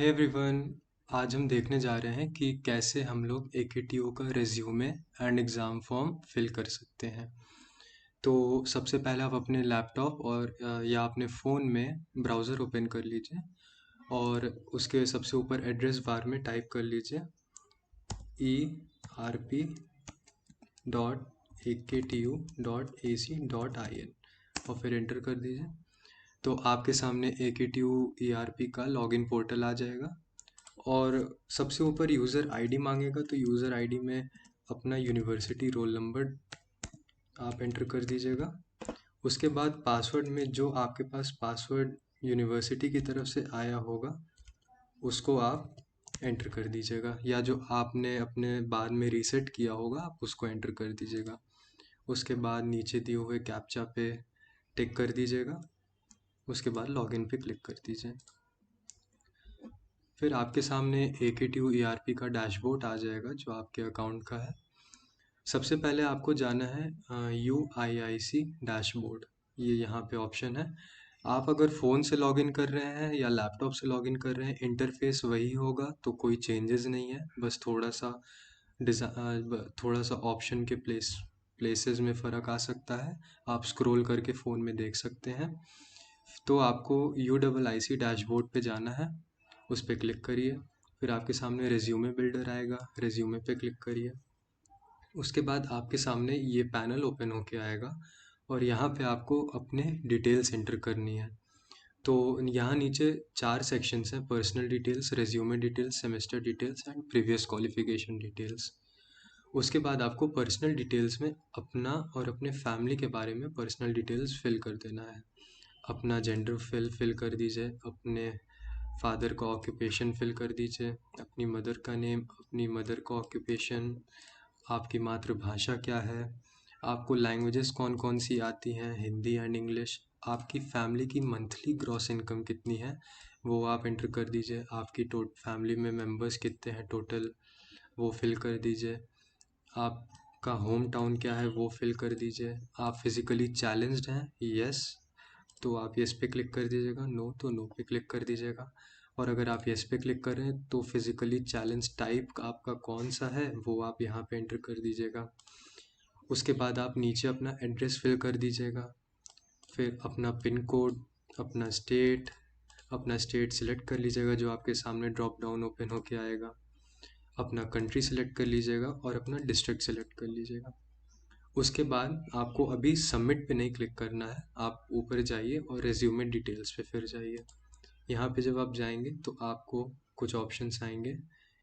Hey everyone. आज हम देखने जा रहे हैं कि कैसे हम लोग AKTO का resume and exam form fill कर सकते हैं। तो सबसे पहले आप अपने लैपटॉप और या अपने फ़ोन में ब्राउज़र ओपन कर लीजिए और उसके सबसे ऊपर एड्रेस बार में टाइप कर लीजिए erp.aktu.ac.in और फिर एंटर कर दीजिए। तो आपके सामने AKTU ERP का लॉगिन पोर्टल आ जाएगा और सबसे ऊपर यूज़र आईडी मांगेगा, तो यूज़र आईडी में अपना यूनिवर्सिटी रोल नंबर आप एंटर कर दीजिएगा। उसके बाद पासवर्ड में जो आपके पास पासवर्ड यूनिवर्सिटी की तरफ से आया होगा उसको आप एंटर कर दीजिएगा, या जो आपने अपने बाद में रीसेट किया होगा आप उसको एंटर कर दीजिएगा। उसके बाद नीचे दिए हुए कैप्चा पे टिक कर दीजिएगा। उसके बाद लॉगिन पे क्लिक कर दीजिए। फिर आपके सामने AKTU ERP का डैशबोर्ड आ जाएगा जो आपके अकाउंट का है। सबसे पहले आपको जाना है UIIC डैशबोर्ड, ये यहाँ पे ऑप्शन है। आप अगर फ़ोन से लॉगिन कर रहे हैं या लैपटॉप से लॉगिन कर रहे हैं, इंटरफेस वही होगा, तो कोई चेंजेस नहीं है। बस थोड़ा सा ऑप्शन के प्लेसेस में फ़र्क आ सकता है। आप स्क्रॉल करके फ़ोन में देख सकते हैं। तो आपको UIIC डैशबोर्ड पे जाना है, उस पर क्लिक करिए। फिर आपके सामने रिज्यूमे बिल्डर आएगा, रिज्यूमे पे क्लिक करिए। उसके बाद आपके सामने ये पैनल ओपन होके आएगा और यहाँ पे आपको अपने डिटेल्स एंटर करनी है। तो यहाँ नीचे 4 सेक्शंस हैं: personal details, resume details, semester details and previous qualification details. उसके बाद आपको पर्सनल डिटेल्स में अपना और अपने फैमिली के बारे में पर्सनल डिटेल्स फिल कर देना है। अपना जेंडर फिल कर दीजिए, अपने फादर का ऑक्यूपेशन फिल कर दीजिए, अपनी मदर का नेम, अपनी मदर का ऑक्यूपेशन, आपकी मातृभाषा क्या है, आपको लैंग्वेजेस कौन कौन सी आती हैं, हिंदी एंड इंग्लिश, आपकी फैमिली की मंथली ग्रॉस इनकम कितनी है वो आप एंटर कर दीजिए, आपकी फैमिली में मेंबर्स कितने हैं टोटल वो फिल कर दीजिए, आपका होम टाउन क्या है वो फिल कर दीजिए, आप फिज़िकली चैलेंज्ड हैं यस तो आप यस पे क्लिक कर दीजिएगा, नो तो नो पे क्लिक कर दीजिएगा। और अगर आप यस पे क्लिक कर रहे हैं तो फिज़िकली चैलेंज टाइप आपका कौन सा है वो आप यहाँ पे एंटर कर दीजिएगा। उसके बाद आप नीचे अपना एड्रेस फिल कर दीजिएगा, फिर अपना पिन कोड, अपना स्टेट सिलेक्ट कर लीजिएगा जो आपके सामने ड्रॉप डाउन ओपन होके आएगा, अपना कंट्री सिलेक्ट कर लीजिएगा और अपना डिस्ट्रिक्ट सिलेक्ट कर लीजिएगा। उसके बाद आपको अभी सबमिट पे नहीं क्लिक करना है, आप ऊपर जाइए और रिज्यूमे डिटेल्स पे फिर जाइए। यहाँ पे जब आप जाएंगे तो आपको कुछ ऑप्शंस आएंगे।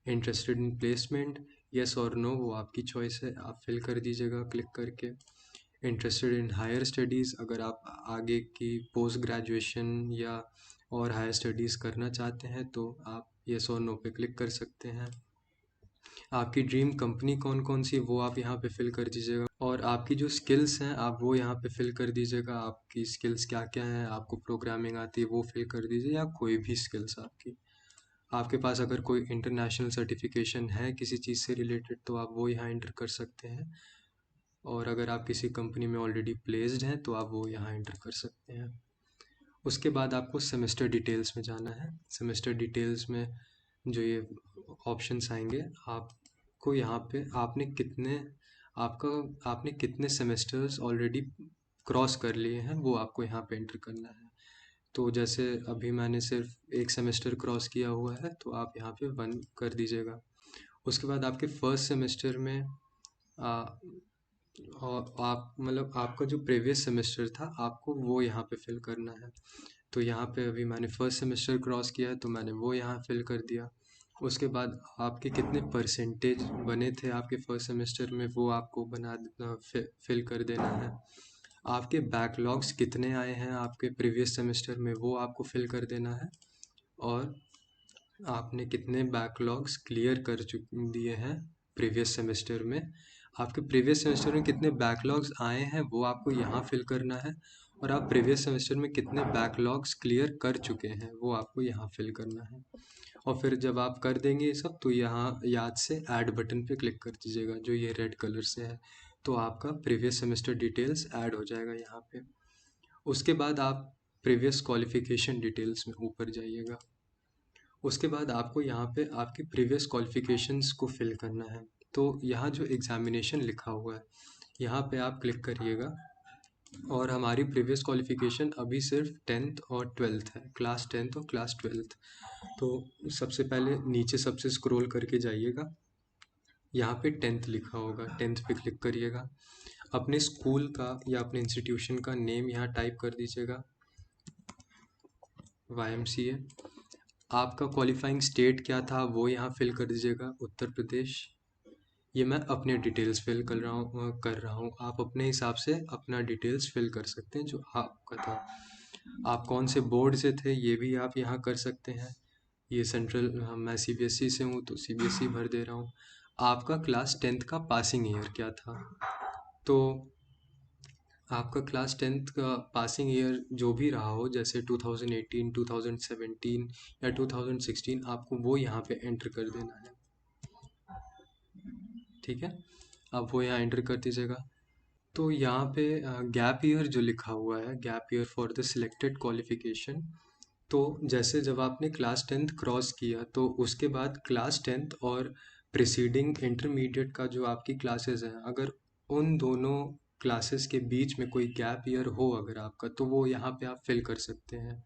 इंटरेस्टेड इन प्लेसमेंट, यस और नो वो आपकी चॉइस है, आप फिल कर दीजिएगा क्लिक करके। इंटरेस्टेड इन हायर स्टडीज़, अगर आप आगे की पोस्ट ग्रेजुएशन या और हायर स्टडीज़ करना चाहते हैं तो आप यस और नो पे क्लिक कर सकते हैं। आपकी ड्रीम कंपनी कौन कौन सी वो आप यहाँ पे फिल कर दीजिएगा, और आपकी जो स्किल्स हैं आप वो यहाँ पे फिल कर दीजिएगा। आपकी स्किल्स क्या क्या हैं, आपको प्रोग्रामिंग आती है वो फिल कर दीजिए, या कोई भी स्किल्स आपके पास अगर कोई इंटरनेशनल सर्टिफिकेशन है किसी चीज़ से रिलेटेड तो आप वो यहाँ एंटर कर सकते हैं, और अगर आप किसी कंपनी में ऑलरेडी प्लेस्ड हैं तो आप वो यहाँ एंटर कर सकते हैं। उसके बाद आपको सेमेस्टर डिटेल्स में जाना है। सेमेस्टर डिटेल्स में जो ये ऑप्शंस आएंगे, आपको यहाँ पे आपने कितने सेमेस्टर्स ऑलरेडी क्रॉस कर लिए हैं वो आपको यहाँ पे एंटर करना है। तो जैसे अभी मैंने सिर्फ एक सेमेस्टर क्रॉस किया हुआ है तो आप यहाँ पे 1 कर दीजिएगा। उसके बाद आपके फर्स्ट सेमेस्टर में आ, और आप मतलब आपका जो प्रीवियस सेमेस्टर था आपको वो यहाँ पे फिल करना है। तो यहाँ पे अभी मैंने फर्स्ट सेमेस्टर क्रॉस किया है तो मैंने वो यहाँ फिल कर दिया। उसके बाद आपके कितने परसेंटेज बने थे आपके फर्स्ट सेमेस्टर में वो आपको फिल कर देना है। आपके बैकलॉग्स कितने आए हैं आपके प्रीवियस सेमेस्टर में वो आपको फिल कर देना है, और आपने कितने बैकलॉग्स क्लियर कर दिए हैं प्रीवियस सेमेस्टर में। आपके प्रीवियस सेमेस्टर में कितने बैकलॉग्स आए हैं वो आपको यहाँ फिल करना है, और आप प्रीवियस सेमेस्टर में कितने बैकलॉग्स क्लियर कर चुके हैं वो आपको यहाँ फिल करना है। और फिर जब आप कर देंगे ये सब तो यहाँ याद से ऐड बटन पे क्लिक कर दीजिएगा जो ये रेड कलर से है, तो आपका प्रीवियस सेमेस्टर डिटेल्स ऐड हो जाएगा यहाँ पे। उसके बाद आप प्रीवियस क्वालिफिकेशन डिटेल्स में ऊपर जाइएगा। उसके बाद आपको यहाँ पे आपकी प्रीवियस क्वालिफ़िकेशंस को फिल करना है। तो यहाँ जो एग्ज़ामिनेशन लिखा हुआ है, यहाँ पे आप क्लिक करिएगा और हमारी प्रीवियस क्वालिफ़िकेशन अभी सिर्फ 10th और 12th है, क्लास 10th और क्लास 12th। तो सबसे पहले नीचे सबसे स्क्रॉल करके जाइएगा, यहाँ पे 10th लिखा होगा, 10th पे क्लिक करिएगा। अपने स्कूल का या अपने इंस्टीट्यूशन का नेम यहाँ टाइप कर दीजिएगा, YMCA। आपका क्वालिफाइंग स्टेट क्या था वो यहाँ फिल कर दीजिएगा, उत्तर प्रदेश। ये मैं अपने डिटेल्स फिल कर रहा हूँ। आप अपने हिसाब से अपना डिटेल्स फिल कर सकते हैं जो आपका था। आप कौन से बोर्ड से थे ये भी आप यहाँ कर सकते हैं। ये सेंट्रल, मैं CBSE से हूँ तो CBSE भर दे रहा हूँ। आपका क्लास 10th का पासिंग ईयर क्या था, तो आपका क्लास 10th का पासिंग ईयर जो भी रहा हो, जैसे 2018, 2017 या 2016, आपको वो यहाँ पे एंटर कर देना है। ठीक है, आप वो यहाँ एंटर कर दीजिएगा। तो यहाँ पे गैप ईयर जो लिखा हुआ है, gap year for the selected qualification, तो जैसे जब आपने क्लास 10th क्रॉस किया तो उसके बाद क्लास 10th और प्रिसीडिंग इंटरमीडिएट का जो आपकी क्लासेस हैं, अगर उन दोनों क्लासेस के बीच में कोई गैप ईयर हो अगर आपका, तो वो यहाँ पे आप फिल कर सकते हैं।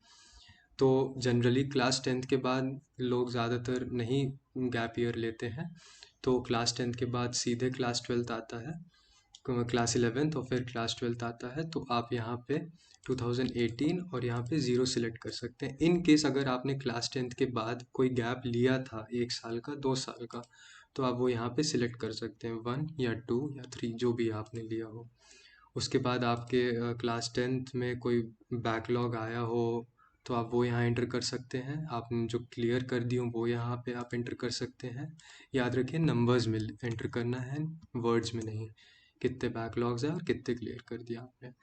तो जनरली क्लास 10th के बाद लोग ज़्यादातर नहीं गैप ईयर लेते हैं, तो क्लास 10th के बाद सीधे क्लास 12th आता है, क्लास 11th और फिर क्लास 12th आता है। तो आप यहाँ पे 2018 और यहाँ पे 0 सिलेक्ट कर सकते हैं। इन केस अगर आपने क्लास 10th के बाद कोई गैप लिया था 1 साल का, 2 साल का, तो आप वो यहाँ पे सिलेक्ट कर सकते हैं 1 या 2 या 3 जो भी आपने लिया हो। उसके बाद आपके क्लास 10th में कोई बैकलॉग आया हो तो आप वो यहाँ एंटर कर सकते हैं। आपने जो क्लियर कर दी हो वो यहाँ पे आप एंटर कर सकते हैं। याद रखिए नंबर्स में एंटर करना है, वर्ड्स में नहीं। कितने बैकलॉग्स हैं और कितने क्लियर कर दिया आपने।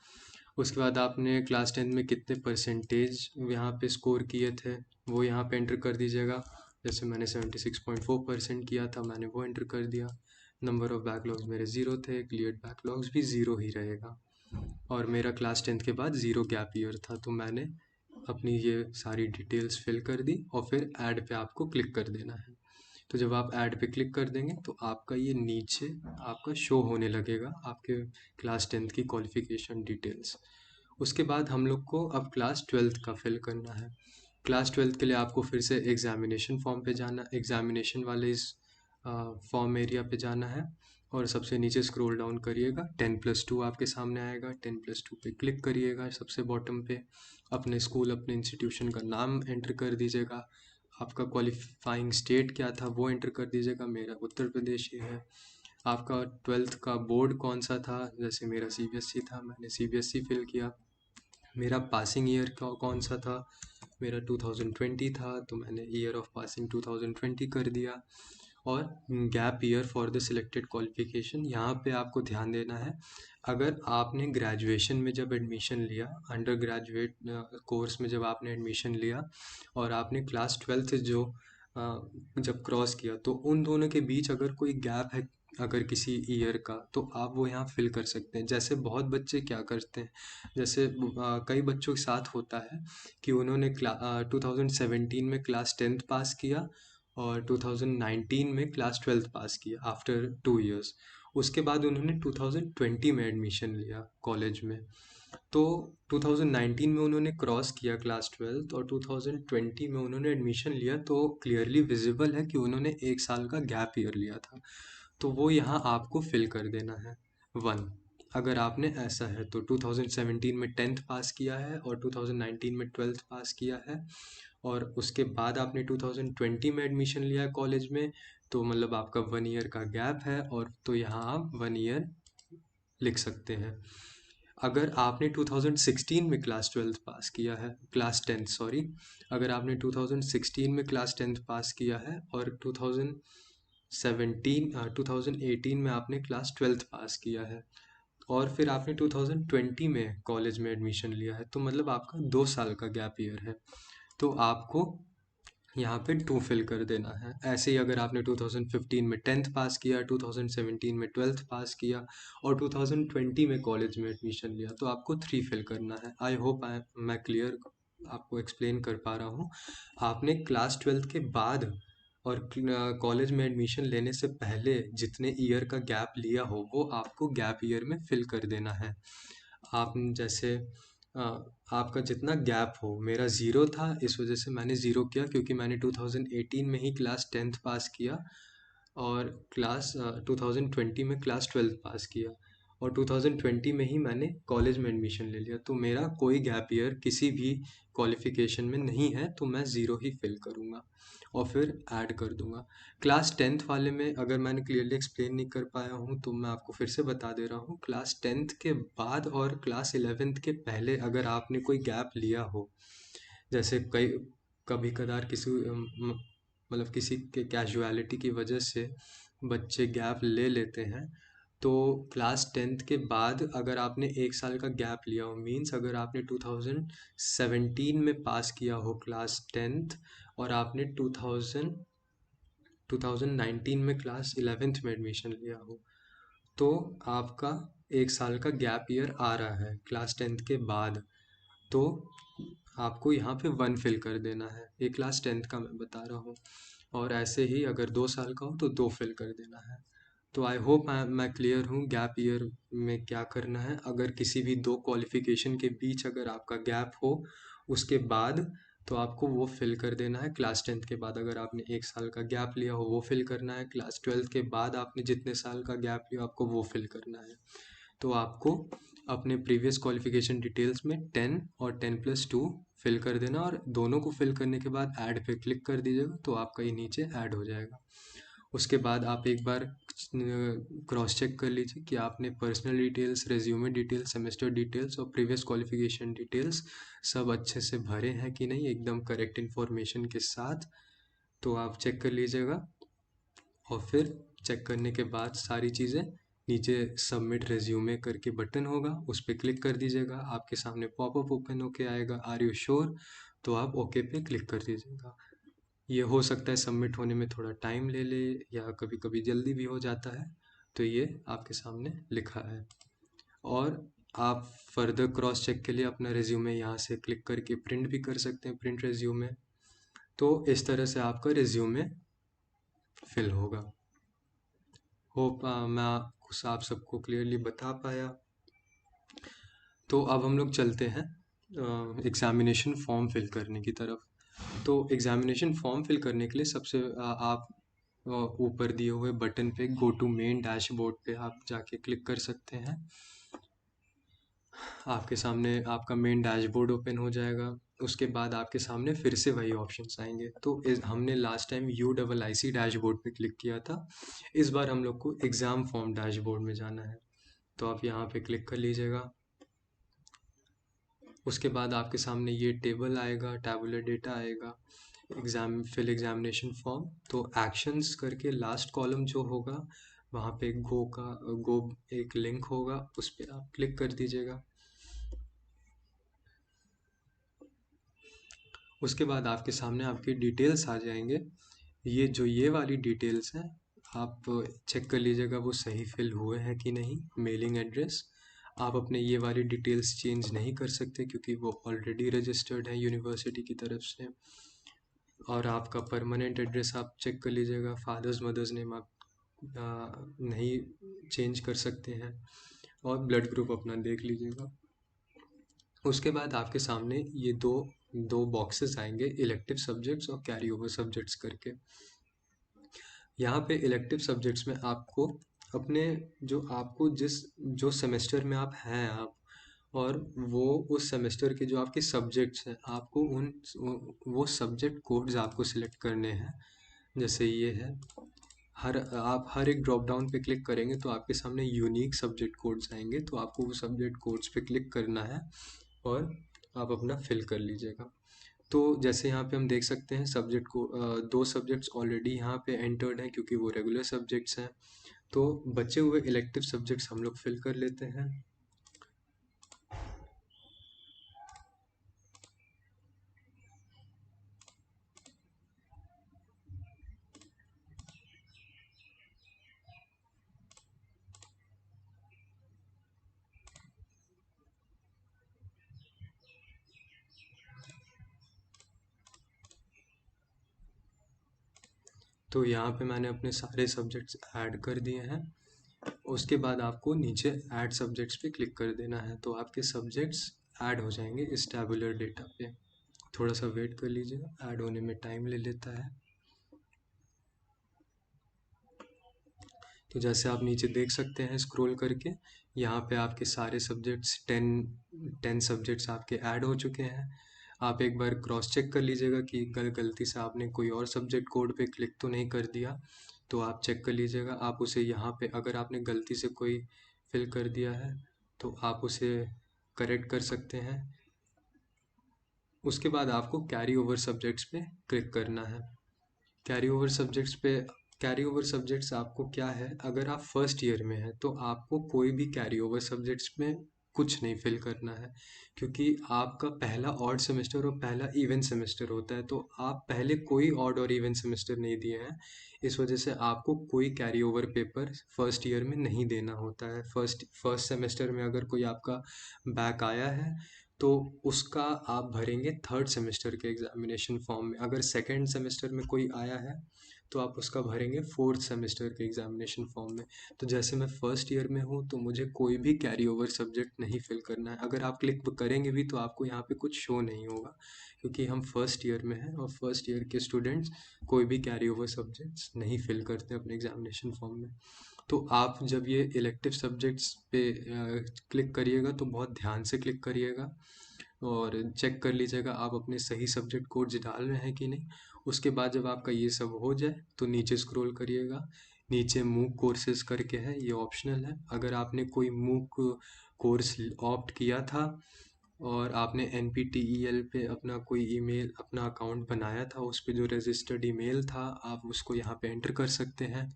उसके बाद आपने क्लास 10th में कितने परसेंटेज यहाँ पे स्कोर किए थे वो यहाँ पे एंटर कर दीजिएगा। जैसे मैंने 76.4% किया था, मैंने वो एंटर कर दिया। नंबर ऑफ़ बैकलॉग्स मेरे 0 थे, क्लियर्ड बैकलॉग्स भी 0 ही रहेगा। और मेरा क्लास 10th के बाद 0 गैप ईयर था, तो मैंने अपनी ये सारी डिटेल्स फिल कर दी और फिर ऐड पे आपको क्लिक कर देना है। तो जब आप ऐड पे क्लिक कर देंगे तो आपका ये नीचे आपका शो होने लगेगा आपके क्लास 10th की क्वालिफ़िकेशन डिटेल्स। उसके बाद हम लोग को अब क्लास 12th का फिल करना है। क्लास 12th के लिए आपको फिर से एग्ज़ामिनेशन फॉर्म पे जाना, एग्ज़ामिनेशन वाले इस फॉर्म एरिया पे जाना है और सबसे नीचे स्क्रॉल डाउन करिएगा, 10+2 आपके सामने आएगा। 10+2 पे क्लिक करिएगा, सबसे बॉटम पे अपने स्कूल, अपने इंस्टीट्यूशन का नाम एंटर कर दीजिएगा। आपका क्वालिफाइंग स्टेट क्या था वो एंटर कर दीजिएगा, मेरा उत्तर प्रदेश ही है। आपका 12th का बोर्ड कौन सा था, जैसे मेरा CBSE था, मैंने CBSE फिल किया। मेरा पासिंग ईयर कौन सा था, मेरा 2020 था, तो मैंने ईयर ऑफ पासिंग 2020 कर दिया। और gap year for the selected qualification, यहाँ पे आपको ध्यान देना है, अगर आपने ग्रेजुएशन में जब एडमिशन लिया, अंडर ग्रेजुएट कोर्स में जब आपने एडमिशन लिया और आपने क्लास 12th जो जब क्रॉस किया, तो उन दोनों के बीच अगर कोई गैप है अगर किसी ईयर का, तो आप वो यहाँ फिल कर सकते हैं। जैसे बहुत बच्चे क्या करते हैं, जैसे कई बच्चों के साथ होता है कि उन्होंने 2017 में क्लास 10th पास किया और 2019 में क्लास 12th पास किया आफ्टर 2 इयर्स। उसके बाद उन्होंने 2020 में एडमिशन लिया कॉलेज में, तो 2019 में उन्होंने क्रॉस किया क्लास 12th और 2020 में उन्होंने एडमिशन लिया, तो क्लियरली विजिबल है कि उन्होंने 1 साल का गैप ईयर लिया था। तो वो यहाँ आपको फिल कर देना है 1। अगर आपने ऐसा है तो 2017 में 10th पास किया है और 2019 में 12th पास किया है और उसके बाद आपने 2020 में एडमिशन लिया है कॉलेज में, तो मतलब आपका 1 ईयर का गैप है, और तो यहाँ आप 1 ईयर लिख सकते हैं। अगर आपने 2016 में क्लास 12th पास किया है, क्लास 10th सॉरी, अगर आपने 2016 में क्लास 10th पास किया है और 2018 में आपने क्लास 12th पास किया है और फिर आपने 2020 में कॉलेज में एडमिशन लिया है, तो मतलब आपका 2 साल का गैप ईयर है, तो आपको यहाँ पे 2 फिल कर देना है। ऐसे ही अगर आपने 2015 में 10th पास किया, 2017 में 12th पास किया और 2020 में कॉलेज में एडमिशन लिया, तो आपको 3 फिल करना है। आई होप मैं क्लियर आपको एक्सप्लेन कर पा रहा हूँ। आपने क्लास 12th के बाद और कॉलेज में एडमिशन लेने से पहले जितने ईयर का गैप लिया हो वो आपको गैप ईयर में फिल कर देना है। आप जैसे अ, आपका जितना गैप हो, मेरा ज़ीरो था इस वजह से मैंने ज़ीरो किया क्योंकि मैंने 2018 में ही क्लास 10th पास किया और क्लास 2020 में क्लास 12th पास किया और 2020 में ही मैंने कॉलेज में एडमिशन ले लिया। तो मेरा कोई गैप ईयर किसी भी क्वालिफिकेशन में नहीं है, तो मैं ज़ीरो ही फिल करूँगा और फिर ऐड कर दूंगा। क्लास 10th वाले में अगर मैंने क्लियरली एक्सप्लेन नहीं कर पाया हूँ तो मैं आपको फिर से बता दे रहा हूँ। क्लास 10th के बाद और क्लास 11th के पहले अगर आपने कोई गैप लिया हो, जैसे कई कभी कदार किसी मतलब किसी के कैजुअलिटी की वजह से बच्चे गैप ले लेते हैं, तो क्लास 10th के बाद अगर आपने एक साल का गैप लिया हो, मीन्स अगर आपने 2017 में पास किया हो क्लास 10th और आपने 2019 में क्लास 11th में एडमिशन लिया हो, तो आपका एक साल का गैप ईयर आ रहा है क्लास 10th के बाद। तो आपको यहाँ पे 1 फिल कर देना है, ये क्लास 10th का मैं बता रहा हूँ। और ऐसे ही अगर 2 साल का हो तो 2 फिल कर देना है। तो आई होप मैं क्लियर हूँ गैप ईयर में क्या करना है। अगर किसी भी दो क्वालिफिकेशन के बीच अगर आपका गैप हो उसके बाद, तो आपको वो फिल कर देना है। क्लास 10th के बाद अगर आपने एक साल का गैप लिया हो वो फिल करना है। क्लास 12th के बाद आपने जितने साल का गैप लिया आपको वो फिल करना है। तो आपको अपने प्रीवियस क्वालिफिकेशन डिटेल्स में 10 और 10+2 फिल कर देना और दोनों को फिल करने के बाद ऐड पे क्लिक कर दीजिएगा तो आपका ये नीचे ऐड हो जाएगा। उसके बाद आप एक बार क्रॉस चेक कर लीजिए कि आपने personal details, resume details, semester details और प्रीवियस क्वालिफिकेशन डिटेल्स सब अच्छे से भरे हैं कि नहीं, एकदम करेक्ट इन्फॉर्मेशन के साथ। तो आप चेक कर लीजिएगा और फिर चेक करने के बाद सारी चीज़ें नीचे सबमिट रेज्यूमे करके बटन होगा, उस पर क्लिक कर दीजिएगा। आपके सामने पॉपअप ओपन होके आएगा, आर यू श्योर, तो आप ओके पे क्लिक कर दीजिएगा। ये हो सकता है सबमिट होने में थोड़ा टाइम ले ले या कभी कभी जल्दी भी हो जाता है, तो ये आपके सामने लिखा है। और आप फर्दर क्रॉस चेक के लिए अपना रिज्यूमे यहाँ से क्लिक करके प्रिंट भी कर सकते हैं, प्रिंट रिज्यूमे। तो इस तरह से आपका रिज्यूमे फिल होगा। होप मैं कुछ आप सबको क्लियरली बता पाया। तो अब हम लोग चलते हैं एग्ज़ामिनेशन फॉर्म फिल करने की तरफ। तो एग्ज़ामिनेशन फॉर्म फिल करने के लिए सबसे आप ऊपर दिए हुए बटन पे गो टू मेन डैशबोर्ड पे आप जाके क्लिक कर सकते हैं। आपके सामने आपका मेन डैशबोर्ड ओपन हो जाएगा। उसके बाद आपके सामने फिर से वही ऑप्शंस आएंगे। तो हमने लास्ट टाइम UIIC डैशबोर्ड पे क्लिक किया था, इस बार हम लोग को एग्ज़ाम फॉर्म डैशबोर्ड में जाना है। तो आप यहाँ पे क्लिक कर लीजिएगा। उसके बाद आपके सामने ये टेबल आएगा, टैबुलर डेटा आएगा, एग्जामिनेशन फॉर्म। तो एक्शंस करके लास्ट कॉलम जो होगा वहाँ पे गो एक लिंक होगा, उस पर आप क्लिक कर दीजिएगा। उसके बाद आपके सामने आपकी डिटेल्स आ जाएंगे। ये वाली डिटेल्स हैं, आप चेक कर लीजिएगा वो सही फिल हुए हैं कि नहीं। मेलिंग एड्रेस आप अपने ये वाली डिटेल्स चेंज नहीं कर सकते क्योंकि वो ऑलरेडी रजिस्टर्ड है यूनिवर्सिटी की तरफ से। और आपका परमानेंट एड्रेस आप चेक कर लीजिएगा। फादर्स मदर्स नेम आप नहीं चेंज कर सकते हैं। और ब्लड ग्रुप अपना देख लीजिएगा। उसके बाद आपके सामने ये दो दो बॉक्सेस आएंगे, इलेक्टिव सब्जेक्ट्स और कैरी ओवर सब्जेक्ट्स करके। यहाँ पे इलेक्टिव सब्जेक्ट्स में आपको अपने आपको जो सेमेस्टर में आप हैं आप, और वो उस सेमेस्टर के जो आपके सब्जेक्ट्स हैं आपको वो सब्जेक्ट कोड्स आपको सिलेक्ट करने हैं। जैसे ये है, आप हर एक ड्रॉप डाउन पे क्लिक करेंगे तो आपके सामने यूनिक सब्जेक्ट कोड्स आएंगे, तो आपको वो सब्जेक्ट कोड्स पे क्लिक करना है और आप अपना फिल कर लीजिएगा। तो जैसे यहाँ पे हम देख सकते हैं सब्जेक्ट को दो सब्जेक्ट्स ऑलरेडी यहाँ पे एंटर्ड हैं क्योंकि वो रेगुलर सब्जेक्ट्स हैं। तो बचे हुए इलेक्टिव सब्जेक्ट्स हम लोग फिल कर लेते हैं। तो यहाँ पे मैंने अपने सारे सब्जेक्ट्स ऐड कर दिए हैं। उसके बाद आपको नीचे ऐड सब्जेक्ट्स पे क्लिक कर देना है, तो आपके सब्जेक्ट्स ऐड हो जाएंगे इस टैबुलर डेटा पे। थोड़ा सा वेट कर लीजिए, ऐड होने में टाइम ले लेता है। तो जैसे आप नीचे देख सकते हैं स्क्रॉल करके, यहाँ पे आपके सारे सब्जेक्ट्स 10 सब्जेक्ट्स आपके ऐड हो चुके हैं। आप एक बार क्रॉस चेक कर लीजिएगा कि गलती से आपने कोई और सब्जेक्ट कोड पे क्लिक तो नहीं कर दिया। तो आप चेक कर लीजिएगा, आप उसे यहाँ पे अगर आपने गलती से कोई फिल कर दिया है तो आप उसे करेक्ट कर सकते हैं। उसके बाद आपको कैरी ओवर सब्जेक्ट्स पे क्लिक करना है। कैरी ओवर सब्जेक्ट्स पे, कैरी ओवर सब्जेक्ट्स आपको क्या है, अगर आप फर्स्ट ईयर में हैं तो आपको कोई भी कैरी ओवर सब्जेक्ट्स में कुछ नहीं फिल करना है, क्योंकि आपका पहला ऑड सेमेस्टर और पहला इवन सेमेस्टर होता है, तो आप पहले कोई ऑड और इवन सेमेस्टर नहीं दिए हैं। इस वजह से आपको कोई carry over paper first year में नहीं देना होता है। फर्स्ट सेमेस्टर में अगर कोई आपका बैक आया है तो उसका आप भरेंगे थर्ड सेमेस्टर के एग्जामिनेशन फॉर्म में। अगर सेकेंड सेमेस्टर में कोई आया है तो आप उसका भरेंगे फोर्थ सेमेस्टर के एग्जामिनेशन फॉर्म में। तो जैसे मैं फर्स्ट ईयर में हूँ तो मुझे कोई भी कैरी ओवर सब्जेक्ट नहीं फिल करना है। अगर आप क्लिक करेंगे भी तो आपको यहाँ पे कुछ शो नहीं होगा, क्योंकि हम फर्स्ट ईयर में हैं और फर्स्ट ईयर के स्टूडेंट्स कोई भी कैरी ओवर सब्जेक्ट्स नहीं फिल करते अपने एग्जामिनेशन फॉर्म में। तो आप जब ये इलेक्टिव सब्जेक्ट्स पे क्लिक करिएगा तो बहुत ध्यान से क्लिक करिएगा और चेक कर लीजिएगा आप अपने सही सब्जेक्ट कोड्स डाल रहे हैं कि नहीं। उसके बाद जब आपका ये सब हो जाए तो नीचे स्क्रॉल करिएगा, नीचे मूक कोर्सेज करके है, ये ऑप्शनल है। अगर आपने कोई मूक कोर्स ऑप्ट किया था और आपने NPTEL पे अपना कोई ईमेल, अपना अकाउंट बनाया था, उस पे जो रजिस्टर्ड ईमेल था आप उसको यहाँ पे एंटर कर सकते हैं।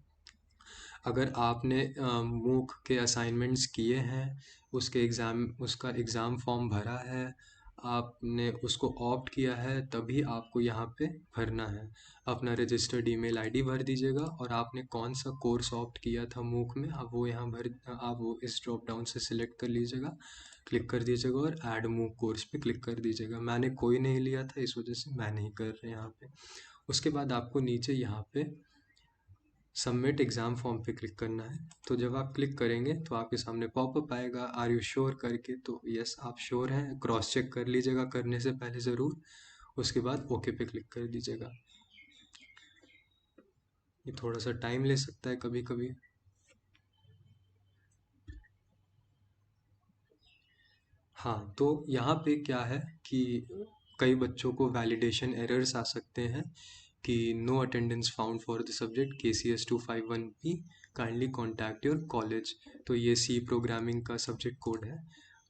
अगर आपने मूक के असाइनमेंट्स किए हैं, उसका एग्ज़ाम फॉर्म भरा है, आपने उसको ऑप्ट किया है, तभी आपको यहाँ पे भरना है। अपना रजिस्टर्ड ईमेल आईडी भर दीजिएगा और आपने कौन सा कोर्स ऑप्ट किया था मूक में, आप वो इस ड्रॉप डाउन से सिलेक्ट कर लीजिएगा, क्लिक कर दीजिएगा और ऐड मूक कोर्स पे क्लिक कर दीजिएगा। मैंने कोई नहीं लिया था, इस वजह से मैं नहीं कर रहा यहाँ पे। उसके बाद आपको नीचे यहाँ पे सबमिट एग्ज़ाम फॉर्म पे क्लिक करना है। तो जब आप क्लिक करेंगे तो आपके सामने पॉपअप आएगा आर यू श्योर करके, तो यस आप श्योर हैं, क्रॉस चेक कर लीजिएगा करने से पहले ज़रूर। उसके बाद ओके पे क्लिक कर दीजिएगा। ये थोड़ा सा टाइम ले सकता है कभी कभी। हाँ, तो यहाँ पे क्या है कि कई बच्चों को वैलिडेशन एरर्स आ सकते हैं कि no attendance found for the subject KCS 251P, kindly contact your college. तो ये सी प्रोग्रामिंग का सब्जेक्ट कोड है।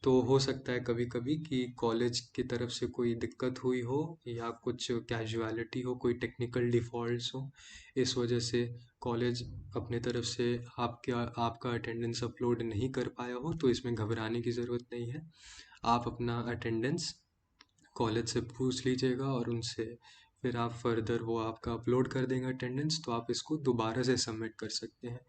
तो हो सकता है कभी कभी कि कॉलेज की तरफ से कोई दिक्कत हुई हो या कुछ कैजुअलिटी हो, कोई टेक्निकल डिफ़ॉल्ट्स हो, इस वजह से कॉलेज अपने तरफ से आपका अटेंडेंस अपलोड नहीं कर पाया हो, तो इसमें घबराने की ज़रूरत नहीं है। आप अपना अटेंडेंस कॉलेज से पूछ लीजिएगा और उनसे फिर आप फर्दर वो आपका अपलोड कर देंगे अटेंडेंस, तो आप इसको दोबारा से सबमिट कर सकते हैं।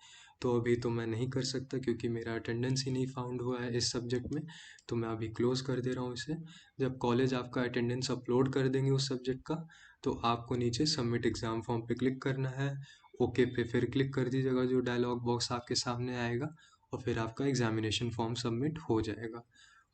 तो अभी तो मैं नहीं कर सकता क्योंकि मेरा अटेंडेंस ही नहीं फाउंड हुआ है इस सब्जेक्ट में, तो मैं अभी क्लोज कर दे रहा हूँ इसे। जब कॉलेज आपका अटेंडेंस अपलोड कर देंगे उस सब्जेक्ट का, तो आपको नीचे सबमिट एग्ज़ाम फॉर्म पे क्लिक करना है, ओके पे फिर क्लिक कर दीजिएगा, जो डायलॉग बॉक्स आपके सामने आएगा, और फिर आपका एग्ज़ामिनेशन फॉर्म सबमिट हो जाएगा।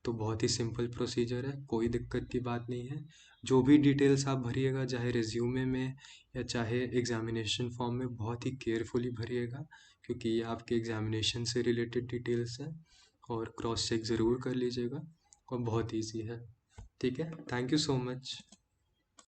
तो बहुत ही सिंपल प्रोसीजर है, कोई दिक्कत की बात नहीं है। जो भी डिटेल्स आप भरिएगा, चाहे रिज्यूमे में या चाहे एग्ज़ामिनेशन फॉर्म में, बहुत ही केयरफुली भरिएगा, क्योंकि ये आपके एग्ज़ामिनेशन से रिलेटेड डिटेल्स हैं। और क्रॉस चेक ज़रूर कर लीजिएगा और बहुत ईजी है। ठीक है, थैंक यू सो मच।